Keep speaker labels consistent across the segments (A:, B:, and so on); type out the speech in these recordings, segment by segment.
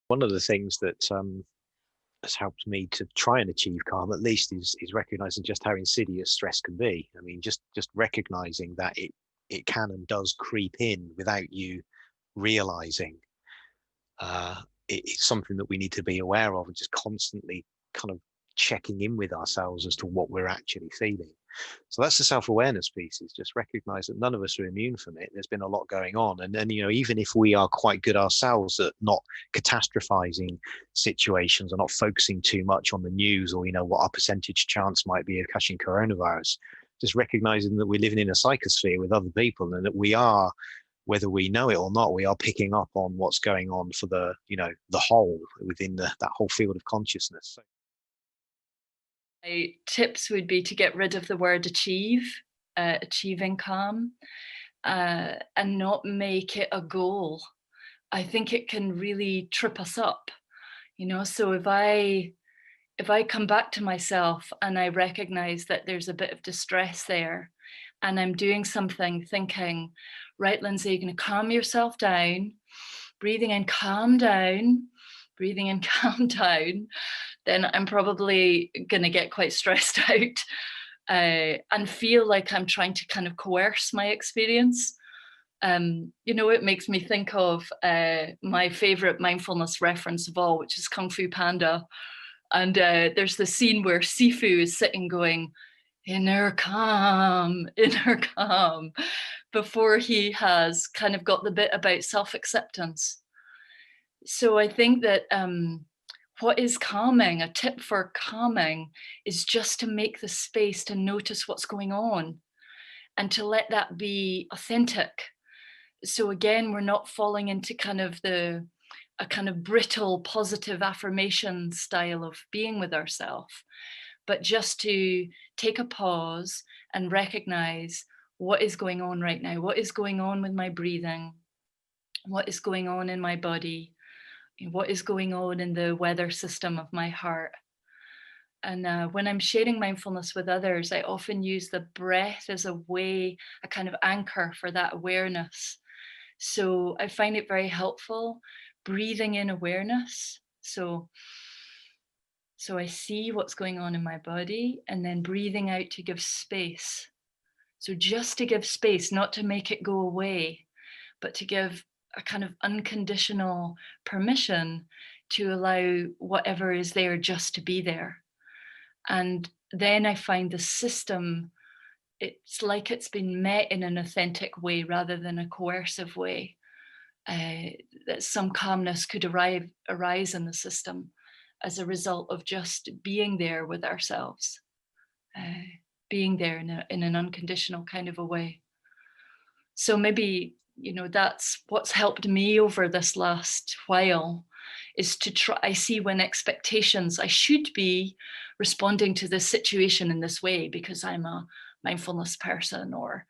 A: One of the things that has helped me to try and achieve calm, at least, is recognizing just how insidious stress can be. I mean, just recognizing that it can and does creep in without you realizing. It's something that we need to be aware of, and just constantly kind of checking in with ourselves as to what we're actually feeling. So that's the self-awareness piece, is just recognize that none of us are immune from it. There's been a lot going on. And then, even if we are quite good ourselves at not catastrophizing situations or not focusing too much on the news, or, what our percentage chance might be of catching coronavirus, just recognizing that we're living in a psychosphere with other people, and that we are, whether we know it or not, we are picking up on what's going on for the whole within that whole field of consciousness.
B: My tips would be to get rid of the word achieve, achieving calm, and not make it a goal. I think it can really trip us up, So if I come back to myself and I recognize that there's a bit of distress there, and I'm doing something thinking, right, Lyndsay, you're going to calm yourself down, breathing in, calm down, breathing in, calm down, then I'm probably going to get quite stressed out and feel like I'm trying to kind of coerce my experience. It makes me think of my favorite mindfulness reference of all, which is Kung Fu Panda. And there's the scene where Sifu is sitting going, inner calm, before he has kind of got the bit about self-acceptance. So I think that what is calming, a tip for calming, is just to make the space to notice what's going on and to let that be authentic. So again, we're not falling into kind of a kind of brittle positive affirmation style of being with ourselves, but just to take a pause and recognize what is going on right now, what is going on with my breathing, what is going on in my body, what is going on in the weather system of my heart. And when I'm sharing mindfulness with others, I often use the breath as a way, a kind of anchor for that awareness. So I find it very helpful breathing in awareness. So I see what's going on in my body, and then breathing out to give space. So just to give space, not to make it go away, but to give a kind of unconditional permission to allow whatever is there just to be there. And then I find the system, it's like it's been met in an authentic way rather than a coercive way. That some calmness could arise in the system as a result of just being there with ourselves, being there in an unconditional kind of a way. So maybe, that's what's helped me over this last while, is to try. I see when expectations, I should be responding to this situation in this way because I'm a mindfulness person or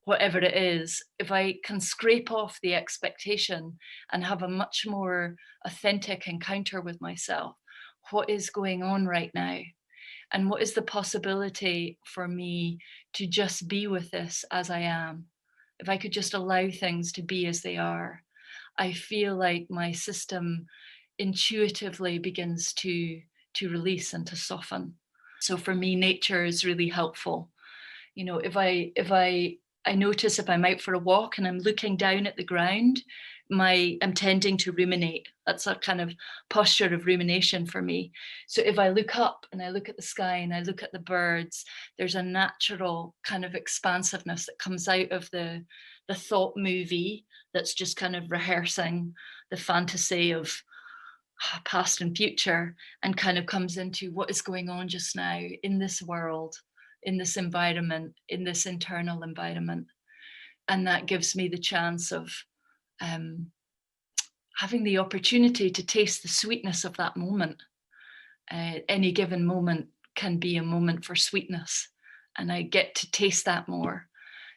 B: whatever it is. If I can scrape off the expectation and have a much more authentic encounter with myself, what is going on right now? And what is the possibility for me to just be with this as I am? If I could just allow things to be as they are, I feel like my system intuitively begins to release and to soften. So for me, nature is really helpful. If I notice if I'm out for a walk and I'm looking down at the ground, I'm tending to ruminate. That's a kind of posture of rumination for me. So if I look up and I look at the sky and I look at the birds, there's a natural kind of expansiveness that comes out of the thought movie that's just kind of rehearsing the fantasy of past and future, and kind of comes into what is going on just now in this world, in this environment, in this internal environment. And that gives me the chance of having the opportunity to taste the sweetness of that moment. Any given moment can be a moment for sweetness, and I get to taste that more.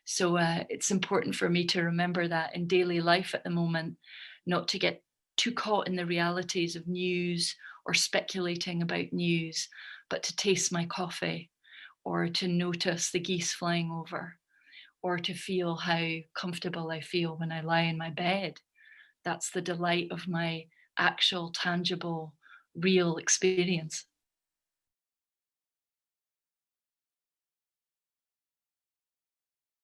B: So it's important for me to remember that in daily life at the moment, not to get too caught in the realities of news or speculating about news, but to taste my coffee, or to notice the geese flying over, or to feel how comfortable I feel when I lie in my bed. That's the delight of my actual, tangible, real experience.